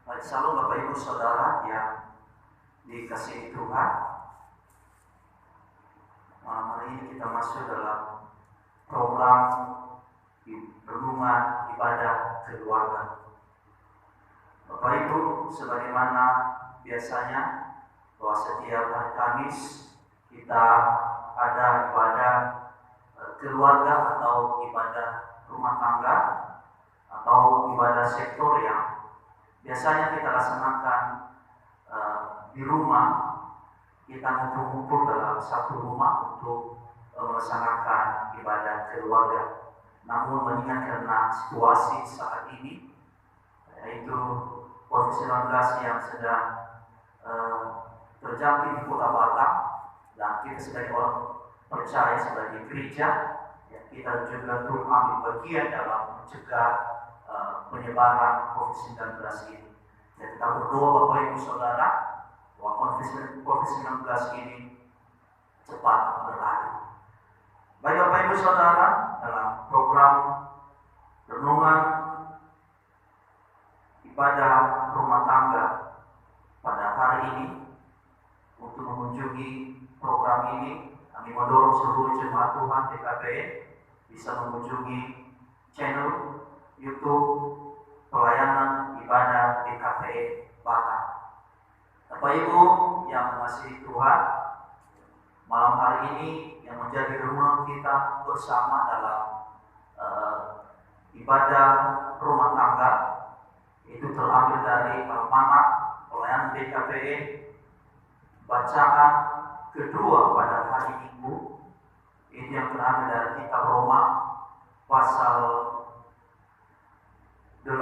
Baik, salam Bapak Ibu Saudara yang dikasihi Tuhan. Malam hari ini kita masuk dalam program renungan ibadah keluarga. Bapak Ibu, sebagaimana biasanya bahwa setiap hari Kamis kita ada ibadah keluarga atau ibadah rumah tangga atau ibadah sektor yang biasanya kita laksanakan di rumah. Kita ngumpul-ngumpul dalam satu rumah untuk melaksanakan ibadah keluarga. Namun mengingat karena situasi saat ini, yaitu COVID-19 yang sedang terjangkit di Kota Batam, dan kita sebagai orang percaya sebagai gereja, ya, kita juga turut ambil bagian dalam mencegah penyebaran COVID-19 ini. Dan kita berdoa Bapak Ibu Saudara bahwa COVID-19 ini cepat berlalu. Baik Bapak Ibu Saudara, dalam program renungan ibadah rumah tangga pada hari ini, untuk mengunjungi program ini, kami mendorong seluruh jemaat Tuhan DKPN bisa mengunjungi channel YouTube pelayanan ibadah DKPN Batam. Bapak Ibu yang mengasihi Tuhan, malam hari ini yang menjadi renungan kita bersama dalam ibadah rumah tangga itu terambil dari Almanak pelayanan DKPN, bacaan kedua pada hari Minggu ini yang terambil dari kitab Roma pasal 8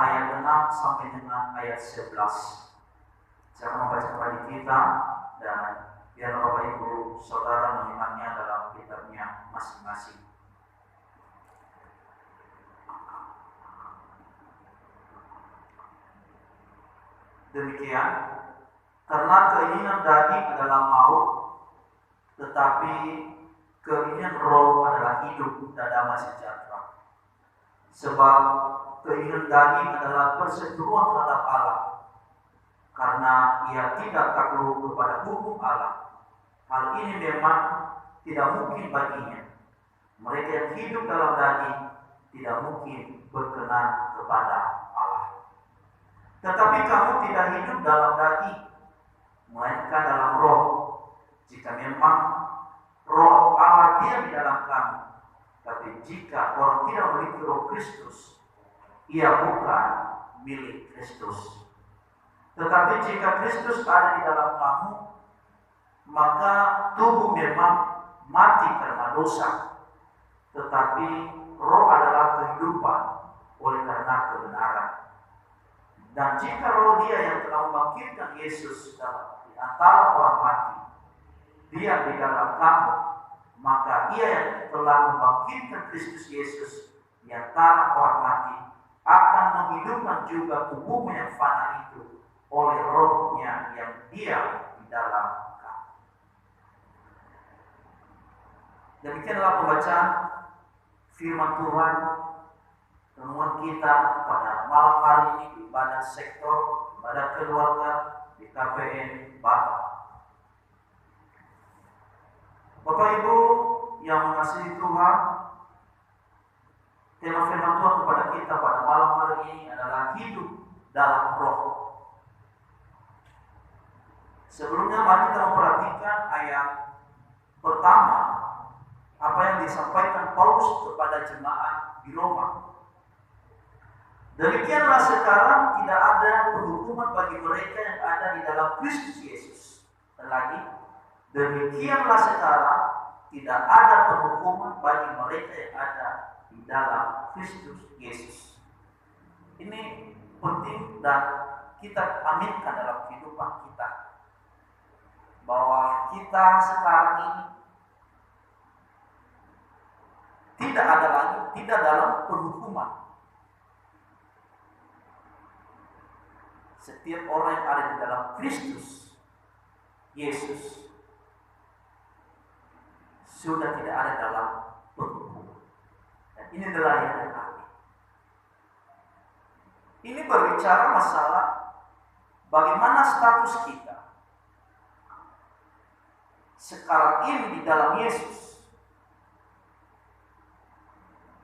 ayat 6 sampai dengan ayat 11. Saya akan membaca kepada kita dan biar Bapak Ibu Saudara menyimaknya dalam kitabnya masing-masing. Demikian, karena keinginan daging adalah maut, tetapi keinginan roh adalah hidup dan damai sejahtera. Sebab keinginan daging adalah perseteruan terhadap Allah, karena ia tidak takluk kepada hukum Allah. Hal ini memang tidak mungkin baginya. Mereka yang hidup dalam daging tidak mungkin berkenan kepada Allah. Tetapi kamu tidak hidup dalam daging, melainkan dalam roh, jika memang roh Allah diam di dalam kamu. Tapi jika orang tidak memiliki roh Kristus, ia bukan milik Kristus. Tetapi jika Kristus ada di dalam kamu, maka tubuh memang mati karena dosa, tetapi roh adalah kehidupan oleh karena kebenaran. Dan jika roh Dia yang telah membangkitkan Yesus di antara orang mati diam di dalam kamu, maka Ia yang telah membangkitkan Kristus Yesus di antara orang mati akan menghidupkan juga tubuhmu yang fana itu oleh rohnya yang diam di dalam kamu. Demikianlah pembacaan firman Tuhan. Renungan kita pada malam hari ini di ibadah sektor, ibadah keluarga di KPN Batam. Bapak Ibu yang mengasihi Tuhan, tema firman Tuhan kepada kita pada malam hari ini adalah hidup dalam roh. Sebelumnya mari kita memperhatikan ayat pertama, apa yang disampaikan Paulus kepada jemaat di Roma. Demikianlah sekarang tidak ada penghukuman bagi mereka yang ada di dalam Kristus Yesus. Dan lagi, demikianlah sekarang tidak ada penghukuman bagi mereka yang ada di dalam Kristus Yesus. Ini penting dan kita aminkan dalam kehidupan kita, bahwa kita sekarang ini tidak dalam penghukuman. Setiap orang yang ada di dalam Kristus Yesus sudah tidak ada dalam penghukuman. Dan ini adalah yang terakhir. Ini berbicara masalah bagaimana status kita sekarang ini di dalam Yesus,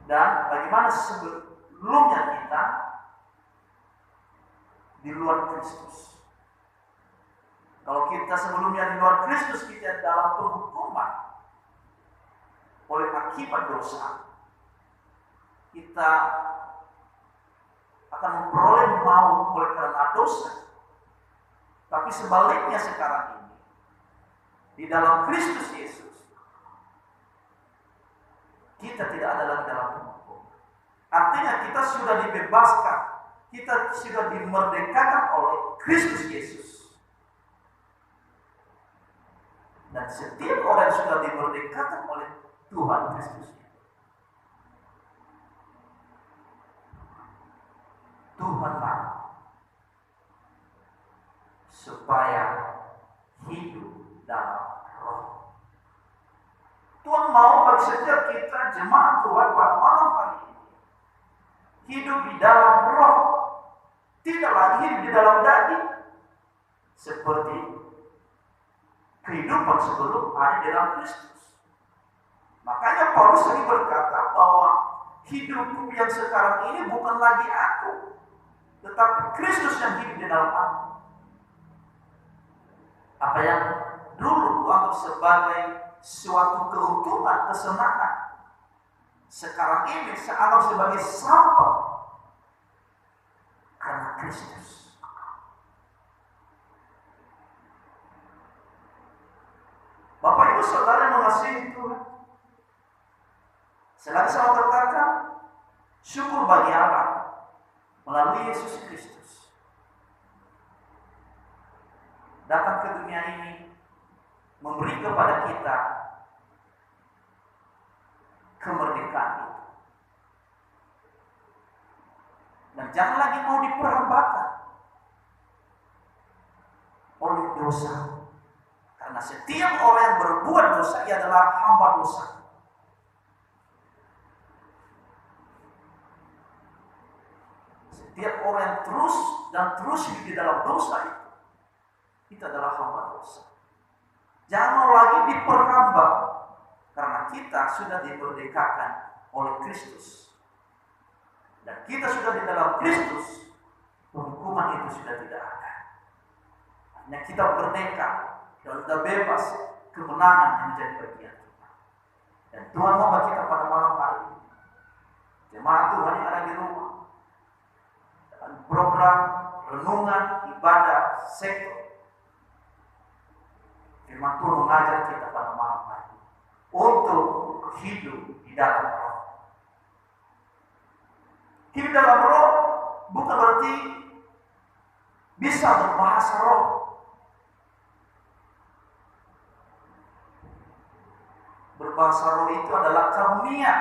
dan bagaimana sebelumnya kita di luar Kristus. Kalau kita sebelumnya di luar Kristus, kita dalam penghukuman oleh akibat dosa, kita akan memperoleh maut oleh karena dosa. Tapi sebaliknya sekarang ini, di dalam Kristus Yesus, kita tidak ada lagi dalam penghukuman. Artinya kita sudah dibebaskan, kita sudah dimerdekakan oleh Kristus Yesus. Dan setiap orang yang sudah dimerdekakan oleh Tuhan Kristus, Tuhan mau supaya hidup dalam roh. Tuhan mau bagi setiap kita jemaat Tuhan pada malam hari ini hidup di dalam roh, tidak lagi hidup di dalam daging seperti kehidupan sebelum ada di dalam Kristus. Makanya Paulus sering berkata bahwa hidupku yang sekarang ini bukan lagi aku, tetapi Kristus yang hidup di dalam aku. Apa yang dulu kuanggap sebagai suatu keuntungan, kesenangan, sekarang ini saya anggap sebagai sampah karena Kristus. Bapak Ibu Saudara yang mengasihi Tuhan, selagi saya katakan syukur bagi Allah melalui Yesus Kristus datang ke dunia ini memberi kepada kita kemerdekaan itu. Dan jangan lagi mau diperhambakan oleh dosa. Karena setiap orang yang berbuat dosa, ia adalah hamba dosa. Setiap orang yang terus hidup di dalam dosa itu adalah hamba dosa. Jangan mau lagi diperhamba, karena kita sudah dimerdekakan oleh Kristus. Dan kita sudah di dalam Kristus, hukuman itu sudah tidak ada. Hanya kita merdeka dan sudah bebas, kemenangan yang menjadi bagian kita. Dan Tuhan mau bagi kita pada malam hari ini, jemaat Tuhan yang ada di rumah, dalam program renungan ibadah sektor, firman Tuhan mengajar kita pada malam hari untuk hidup di dalam roh. Hidup dalam roh bukan berarti bisa berbahasa roh. Berbahasa roh itu adalah karunia.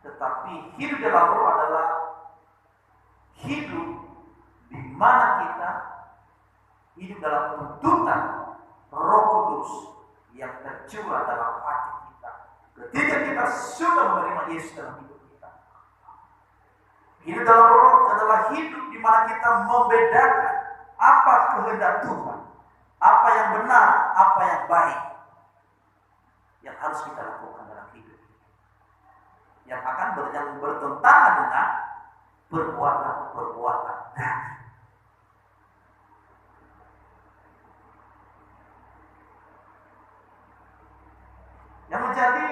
Tetapi hidup dalam roh adalah hidup di mana kita hidup dalam tuntunan Roh Kudus yang tercurah dalam hati kita ketika kita sudah menerima Yesus dalam hidup kita. Hidup dalam roh adalah hidup di mana kita membedakan apa kehendak Tuhan, apa yang benar, apa yang baik, yang harus kita lakukan dalam hidup, yang akan bertentangan dengan perbuatan-perbuatan daging. Yang menjadi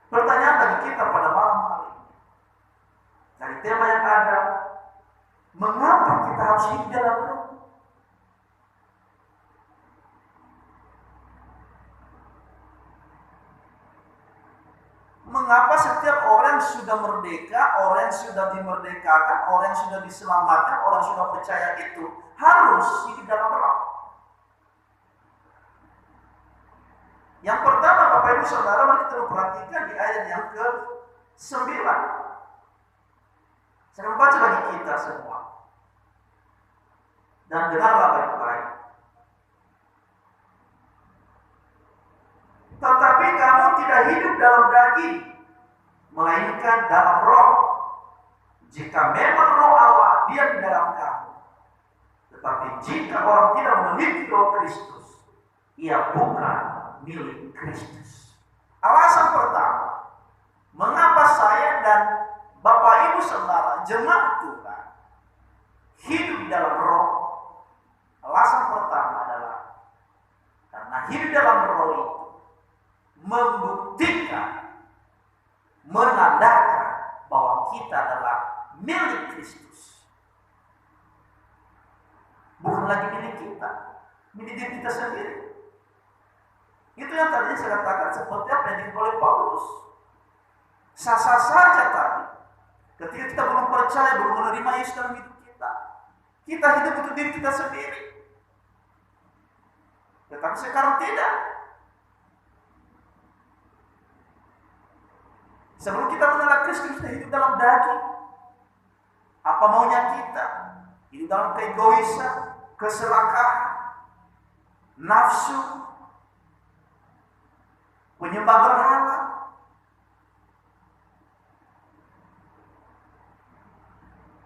pertanyaan bagi kita pada malam hari ini, dari tema yang ada, mengapa kita harus hidup dalam roh? Mengapa setiap orang yang sudah merdeka, orang yang sudah dimerdekakan, orang yang sudah diselamatkan, orang yang sudah percaya itu harus hidup dalam roh? Yang pertama, Bapak Ibu Saudara, mari kita perhatikan di ayat yang ke-9. Saya membaca bagi kita semua. Dan dengarlah baik-baik. Tetapi kamu tidak hidup dalam daging, melainkan dalam roh, Jika memang roh Allah dia di dalam kamu, tetapi jika orang tidak memiliki roh Kristus, ia bukan milik Kristus. Alasan pertama, mengapa saya dan Bapak Ibu Saudara jemaat Tuhan hidup di dalam roh? Alasan pertama adalah karena hidup dalam roh itu membuktikan, menandakan bahwa kita adalah milik Kristus. Bukan lagi milik kita, milik diri kita sendiri. Itu yang tadi saya katakan seperti apa yang dikatakan oleh Paulus. Sah-sah saja tadi. Ketika kita belum percaya, belum menerima Yesus dalam hidup kita, kita hidup untuk diri kita sendiri. Tetapi sekarang tidak. Sebelum kita mengenal Kristus, kita hidup dalam daging. Apa maunya kita? Hidup dalam keegoisan, keserakahan, nafsu, penyembah berhala.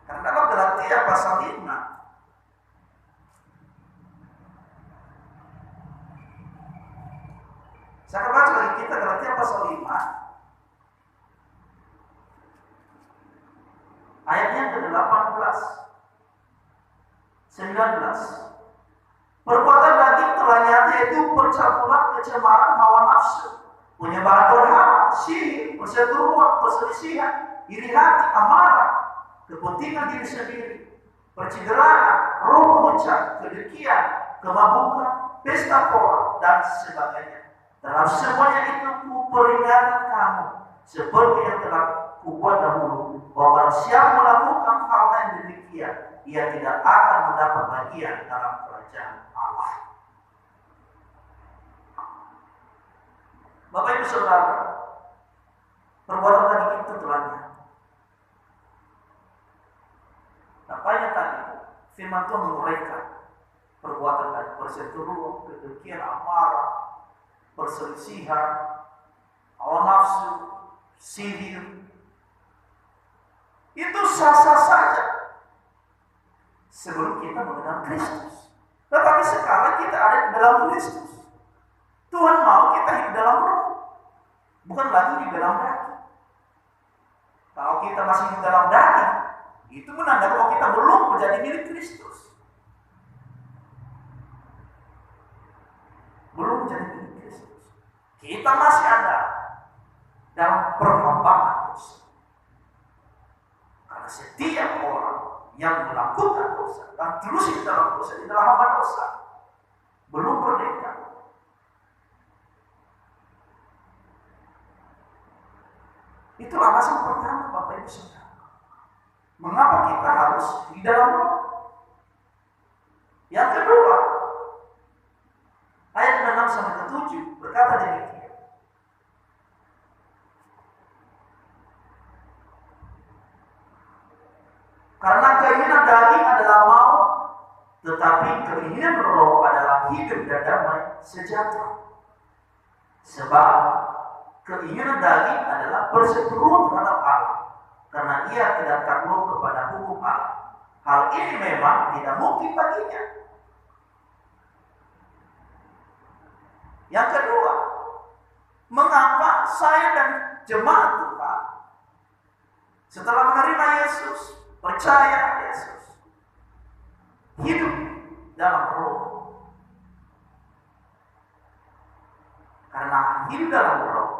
Karena dalam Galatia pasal 5, saya akan baca lagi kita Galatia pasal 5 ayatnya ke-18 19. Perbuatan daging telah nyata, yaitu percampuran, kecemaran, hawa nafsu, penyembahan berhala, syirik, perseteruan, perselisihan, iri hati, amarah, kepentingan diri sendiri, percideraan, roh pemecah, kedengkian, kemabukan, pesta pora, dan sebagainya. Dalam semuanya itu kuperingatkan kamu, seperti yang telah kubuat dahulu, bahwa siapa melakukan hal yang demikian, ia tidak akan mendapat bagian dalam kerajaan Allah. Bapak Ibu Saudara, perbuatan daging itu telah nyata. Nampaknya tadi firman Tuhan menguraikan perbuatan daging, perseteruan, kedengkian, amarah, perselisihan, hawa nafsu, sihir. Itu sah-sah saja sebelum kita mengenal Kristus. Tetapi sekarang kita ada di dalam Kristus. Tuhan mau kita hidup dalam roh, bukan lagi di dalam daging. Kalau kita masih di dalam daging, itu menandakan bahwa kita belum menjadi milik Kristus. Belum menjadi milik Kristus. Kita masih ada dalam perhambaan dosa. Karena setiap orang yang melakukan dosa dan terus di dalam dosa, di dalam hamba dosa, belum merdeka. Itu alasan pertama, Bapak Ibu Saudara, mengapa kita harus di dalam roh. Yang kedua, ayat 6 sampai 7 berkata demikian. Karena keinginan daging adalah maut, tetapi keinginan roh adalah hidup dan damai sejahtera. Sebab keinginan daging adalah perseteruan terhadap Allah, karena ia tidak takluk kepada hukum Allah. Hal ini memang tidak mungkin baginya. Yang kedua, mengapa saya dan jemaat Tuhan setelah menerima Yesus, percaya Yesus, hidup dalam roh? Karena hidup dalam roh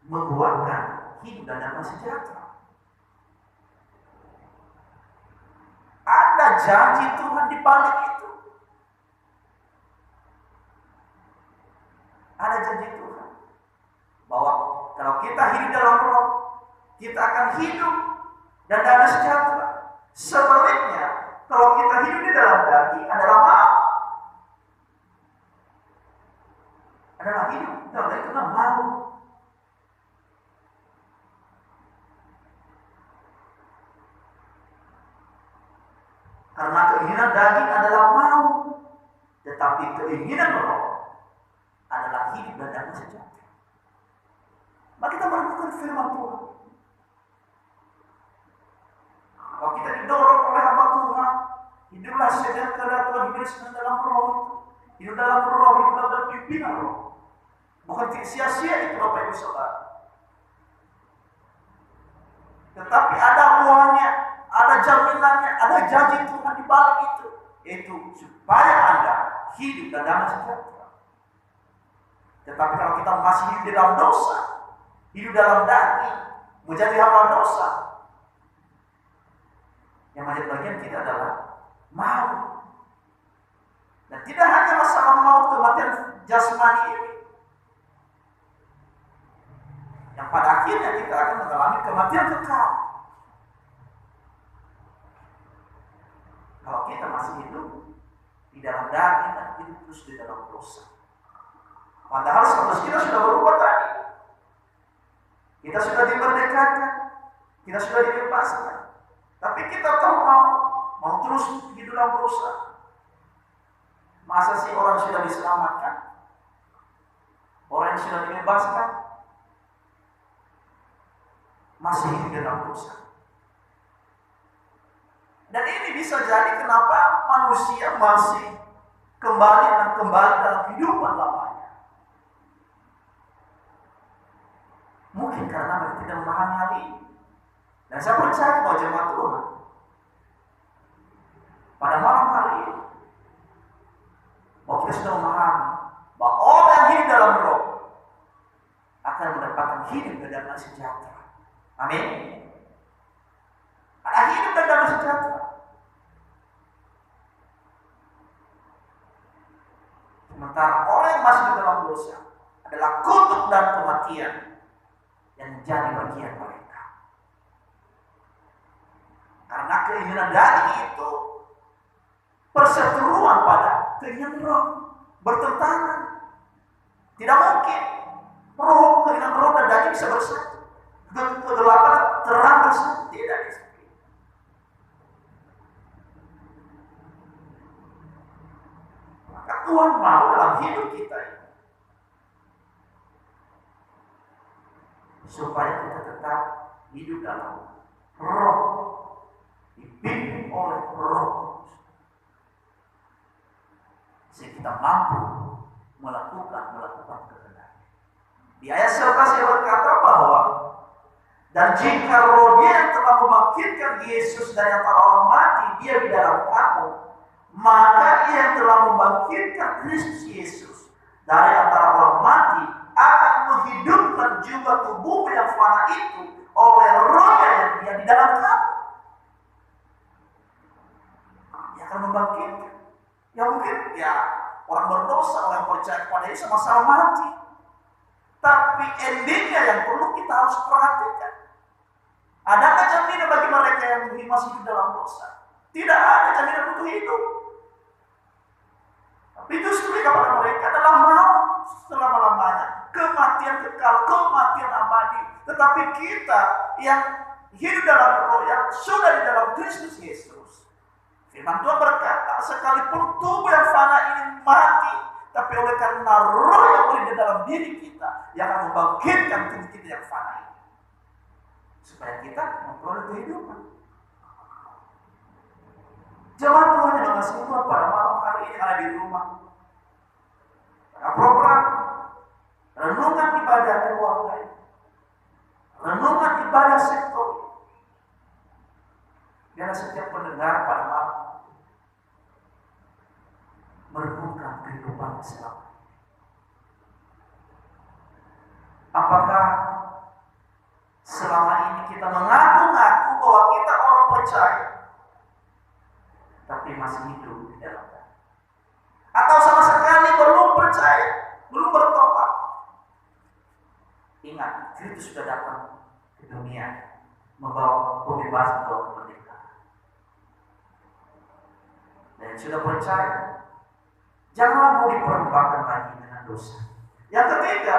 membuatkan hidup dan damai sejahtera. Ada janji Tuhan di balik itu. Ada janji Tuhan bahwa kalau kita hidup dalam roh, kita akan hidup dan damai sejahtera. Sebaliknya, kalau kita hidup di dalam daging adalah maut. Adalah hidup dalam daging adalah maut. Karena keinginan daging adalah maut, tetapi keinginan roh adalah hidup dan damai sejahtera. Mari kita merenungkan firman Tuhan. dengan kehendak Tuhan, hidup sedang dalam roh itu. Hidup dalam roh, hidup dalam pimpinan roh. Bukan sia-sia itu Bapak Ibu Saudara. Tetapi ada uangnya, ada jaminannya, ada janji Tuhan di balik itu. Yaitu supaya Anda hidup dan damai sejahtera. Tetapi kalau kita masih hidup di dalam dosa, hidup dalam daging, menjadi hamba dosa, yang menjadi bagian kita adalah maut. Dan tidak hanya masalah maut kematian jasmani ini, yang pada akhirnya kita akan mengalami kematian kekal. Kalau kita masih hidup di dalam daging dan hidup terus di dalam dosa. Padahal status kita sudah berubah tadi. Kita sudah dimerdekakan, kita sudah dibebaskan. Tapi kita tahu mau terus hidup dalam dosa. Masa sih orang sudah diselamatkan, orang yang sudah dibebaskan, masih hidup dalam dosa. Dan ini bisa jadi kenapa manusia masih kembali dan kembali dalam kehidupan lamanya. Mungkin karena mereka tidak memahami hal ini. Dan saya percaya bahwa jemaat Tuhan pada malam hari ini, bahwa kita sudah memahami bahwa orang yang hidup dalam roh akan mendapatkan hidup dan damai sejahtera. Amin. Ada hidup dan damai sejahtera. Sementara orang yang masih di dalam dosa adalah kutuk dan kematian yang menjadi bagian mereka. Karena keinginan daging itu perseteruan pada keinginan roh, bertentangan. Tidak mungkin keinginan roh dan daging bisa bersatu. Kegelapan terang bersatu, tidak bisa. Maka Tuhan mau dalam hidup kita ini, supaya kita tetap hidup dalam roh, dipimpin oleh roh, sehingga kita mampu melakukan kebenaran. Di ayat 11 dia berkata bahwa dan jika roh dia yang telah membangkitkan Yesus dari antara orang mati, dia di dalam kamu, maka ia yang telah membangkitkan Kristus Yesus dari antara orang mati akan menghidupkan juga tubuh yang fana itu oleh rohnya yang di dalam kamu. Dia akan membangkitkan. Ya mungkin ya orang berdosa, orang yang percaya kepada Yesus sama-sama mati. Tapi endingnya yang perlu kita harus perhatikan. Adakah jaminan bagi mereka yang masih hidup dalam dosa? Tidak ada jaminan untuk hidup. Tapi justru kepada mereka adalah maut selama-lamanya, kematian kekal, kematian abadi. Tetapi kita yang hidup dalam roh, yang sudah di dalam Kristus Yesus, firman Tuhan berkata, sekalipun tubuh yang fana ini mati, tapi oleh karena roh yang berada dalam diri kita, yang akan membangkitkan tubuh kita yang fana ini, supaya kita memperoleh kehidupan. Jemaat Tuhan yang mengasihi Tuhan pada malam hari ini ada di rumah, pada program renungan ibadah keluarga, renungan ibadah sektor. Biarlah setiap pendengar pada malam merenungkan kehidupan selama. Apakah selama ini kita mengaku-ngaku bahwa kita orang percaya, tapi masih hidup di dalam daging? Atau sama sekali belum percaya, belum bertobat? Ingat, Kristus sudah datang ke dunia membawa pembebasan, membawa kemerdekaan. Dan sudah percaya, janganlah mau diperlukan lagi dengan dosa. Yang ketiga,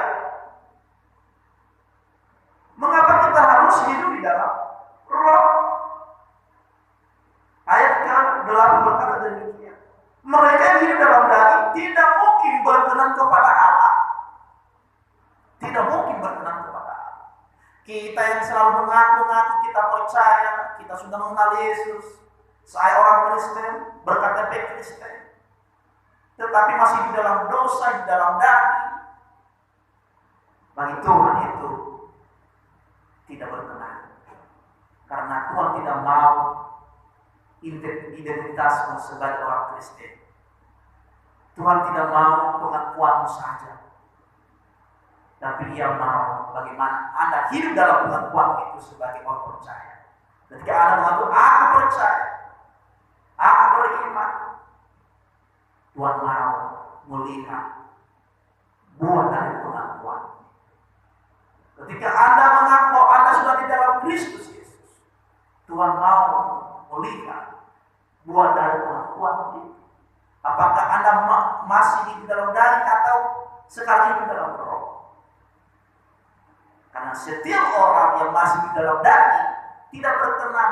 mengapa kita harus hidup di dalam roh? Ayat ke-8 berkata demikian. Mereka yang hidup dalam daging tidak mungkin berkenan kepada Allah. Tidak mungkin berkenan kepada Allah. Kita yang selalu mengaku-ngaku kita percaya, kita sudah mengenal Yesus, Saya orang Kristen, berKTP Kristen, tetapi masih di dalam dosa, di dalam daging, bagi Tuhan itu tidak berkenan. Karena Tuhan tidak mau identitasmu sebagai orang Kristen. Tuhan tidak mau pengakuanmu saja, tapi Ia mau bagaimana Anda hidup dalam pengakuan itu sebagai orang percaya. Ketika Anda mengaku, aku percaya, aku beriman, Tuhan mau melihat buah dari pengakuan. Ketika Anda mengaku Anda sudah di dalam Kristus Yesus, Tuhan mau melihat buah dari pengakuan itu. Apakah Anda masih di dalam daging atau sekarang di dalam roh? Karena setiap orang yang masih di dalam daging tidak berkenan,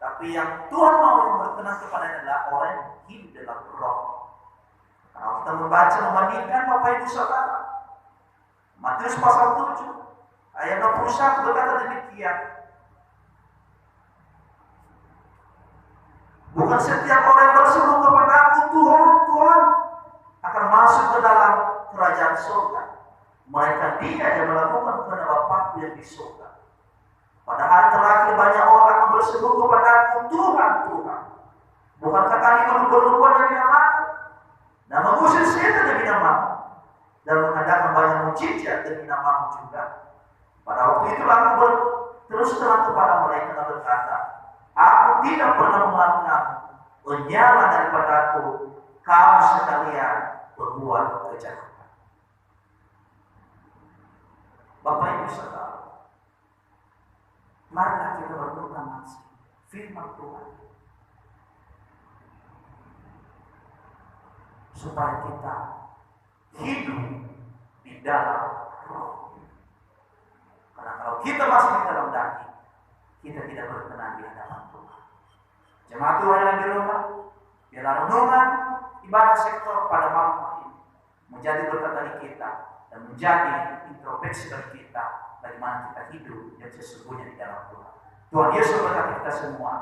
tapi yang Tuhan mau yang berkenan kepadanya adalah orang yang hidup dalam roh. Kalau kita membaca membandingkan Bapak Ibu Saudara, Matius pasal 7 ayat 21 berkata demikian. Bukan setiap orang yang berseru kepada aku, Tuhan, Tuhan, akan masuk ke dalam kerajaan surga, melainkan dia yang melakukan kehendak Bapa yang di surga. Pada hari terakhir banyak orang yang berseru kepada aku, Tuhan, Tuhan, bukankah kami berubah dari nama-Mu dan mengusir setan demi nama-Mu dan mengadakan banyak mujizat demi nama-Mu juga? Pada waktu itu aku terus terang kepada mereka dan berkata, aku tidak pernah mengenal kamu, menyala daripada aku, kamu sekalian berbuat kejahatan. Bapak Ibu Saudara, marilah kita berdoa firman Tuhan, supaya kita hidup di dalam roh. Karena kalau kita masih di dalam daging, kita tidak berkenan di hadapan Tuhan. Jemaat Tuhan yang di rumah, biarlah renungan ibadah sektor pada malam hari ini menjadi berkat bagi kita dan menjadi introspeksi bagi kita bagaimana kita hidup yang sesungguhnya di dalam Tuhan. Tuhan Yesus berkati kita semua.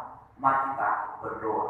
Mari kita berdoa.